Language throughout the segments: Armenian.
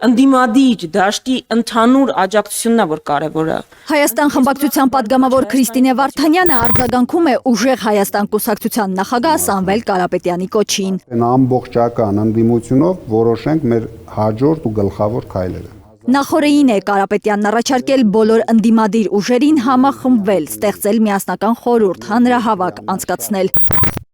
ընդդիմադիր դաշտի ընդհանուր աջակցությունն է, որ կարևորը։ Հայաստան խմբակցության պատգամավոր Քրիստինե Վարդանյանը արձագանքում է Ուժեղ Հայաստան կուսակցության նախագահ Սամվել Կարապետյանի կոչին։ Ամբողջական ընդդիմությունով որոշենք մեր հաջորդ ու գլխավոր քայլերը։ Նախորդին է Կարապետյանն առաջարկել բոլոր ընդդիմադիր ուժերին համախմբվել, ստեղծել միասնական խորհուրդ, հանրահավաք անցկացնել։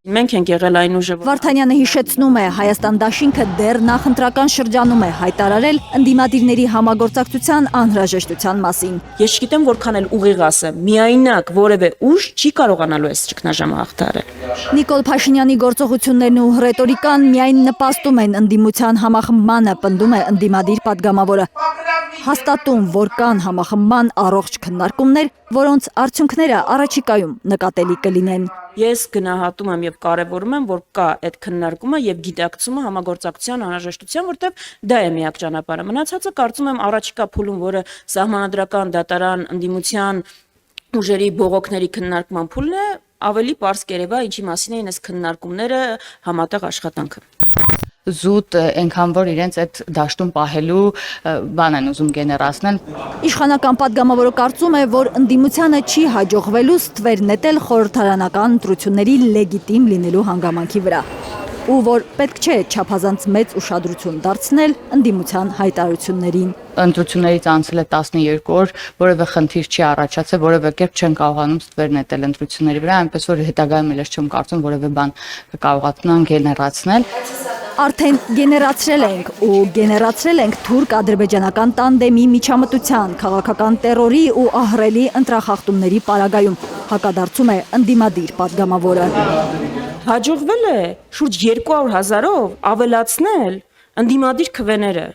Մենք ենք եղել այն ուժը, Վարդանյանը հիշեցնում է, Հայաստան դաշինքը դեռ նախընտրական շրջանում է հայտարարել ընդդիմադիրների համագործակցության անհրաժեշտության մասին։ Ես չգիտեմ որքան էլ ուղիղ ասեմ, միայնակ որևէ ուժ չի կարողանալու այս ճգնաժամը հաղթահարել։ Նիկոլ Փաշինյանի գործողություններն ու ռետորիկան միայն նպաստում են ընդդիմության համախմբմանը, պնդում է ընդդիմադիր պատգամավորը։ Հաստատում, որ կան համախմբման առողջ քննարկումներ, որոնց արդյունքները առաջիկայում նկատելի կլինեն։ Ես գնահատում եմ եւ կարեւորում եմ, որ կա այդ քննարկումը եւ գիտակցումը համագործակցության անհրաժեշտության, որտեղ դա է միակ ճանապարհը։ Մնացածը կարծում եմ առաջիկա փուլում, որը սահմանադրական դատարան ընդդիմության ուժերի բողոքների քննարկման փուլն է, ավելի պարզ կերևա, ինչի մասին էին այս քննարկումները, համատեղ աշխատանքը։ Զուտ այնքան որ իրենց այդ դաշտում պահելու բան են ուզում գեներացնել։ Իշխանական պատգամավորը կարծում է, որ ընդդիմությանը չի հաջողվելու ստվեր նետել խորհրդարանական ընտրությունների լեգիտիմ լինելու հանգամանքի վրա, ու որ պետք չէ չափազանց մեծ ուշադրություն դարձնել ընդդիմության հայտարարություններին։ Ընտրություններից անցել է 12 օր, որևէ խնդիր չի առաջացել, որևէ կերպ չեն կարողանում ստվեր նետել ընտրությունների վրա, այնպես որ հետագայում էլ չեմ կարծում որևէ բան կկարողանան գեներացնել։ Արդեն գեներացրել ենք թուրք-ադրբեջանական տանդեմի միջամտության, քաղաքական տերորի ու ահռելի ընտրախախտումների պարագայում, հակադարձում է ընդդիմադիր պատգամավորը։ Հաջողվել է շուրջ 200,000-ով ավելացնել ընդդիմադիր քվեները։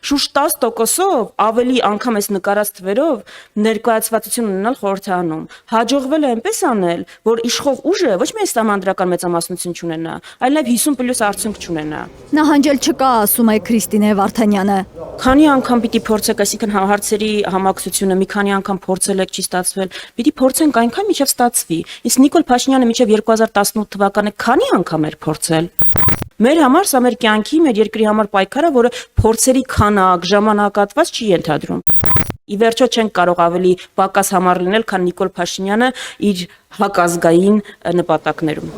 Շուրջ 10%-ով ավելի անգամ այս նկարած թվերով ներկայացվածություն ունենալ խորհրդարանում։ Հաջողվել է այնպես անել, որ իշխող ուժը ոչ միայն սահմանադրական մեծամասնություն չունենա, այլ նաև 50+ արդյունք չունենա։ Նահանջել չկա, ասում է Քրիստինե Վարդանյանը։ Քանի անգամ պիտի փորձեք, այսինքն հարցերի համակցությունը մի քանի անգամ փորձել եք, չի ստացվել, պիտի փորձենք այնքան մինչև ստացվի։ Իսկ Նիկոլ Փաշինյանը մինչև 2018 թվականը քանի անգամ էր փորձել։ Մեր համար սա մեր կյանքի, մեր երկրի համար պայքար է, որը փորձերի քանակ, ժամանակատված չի ենթադրում։ Ի վերջո չենք կարող ավելի պակաս համառ լինել, քան Նիկոլ Փաշինյանը իր հակազգային նպատակներում։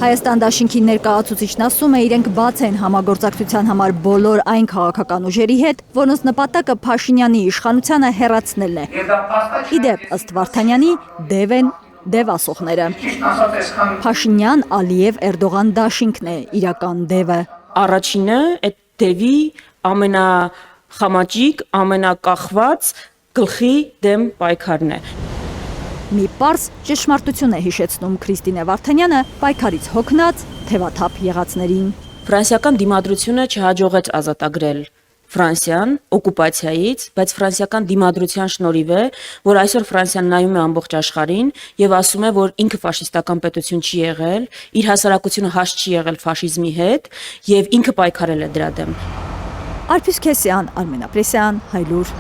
Հայաստան դաշինքի ներկայացուցիչն ասում է, իրենք բաց են համագործակցության համար բոլոր այն քաղաքական ուժերի հետ, որոնց նպատակը Փաշինյանի իշխանությանը հեռացնելն է։ Իդեպ, ըստ Վարդանյանի, դև են դևասողները։ Փաշինյան, Ալիև, Էրդողան դաշինքն է իրական դևը։ Առաջինը այդ դևի ամենախամաճիկ, ամենակախված գլխի դեմ պայքարն է։ Մի պարզ ճշմարտություն է հիշեցնում Քրիստինե Վարդանյանը պայքարից հոգնած թևաթափ եղածներին։ Ֆրանսիական դիմադրությունը չհաջողեց ազատագրել Ֆրանսիան օկուպացիայից, բայց ֆրանսիական դիմադրության շնորհիվ է, որ այսօր Ֆրանսիան նայում է ամբողջ աշխարհին եւ ասում է, որ ինքը ֆաշիստական պետություն չի եղել, իր հասարակությունը հաշ չի եղել ֆաշիզմի հետ եւ ինքը պայքարել է դրա դեմ։ Արփիս Քեսյան, Արմեն Ապրեսյան, Հայլուր։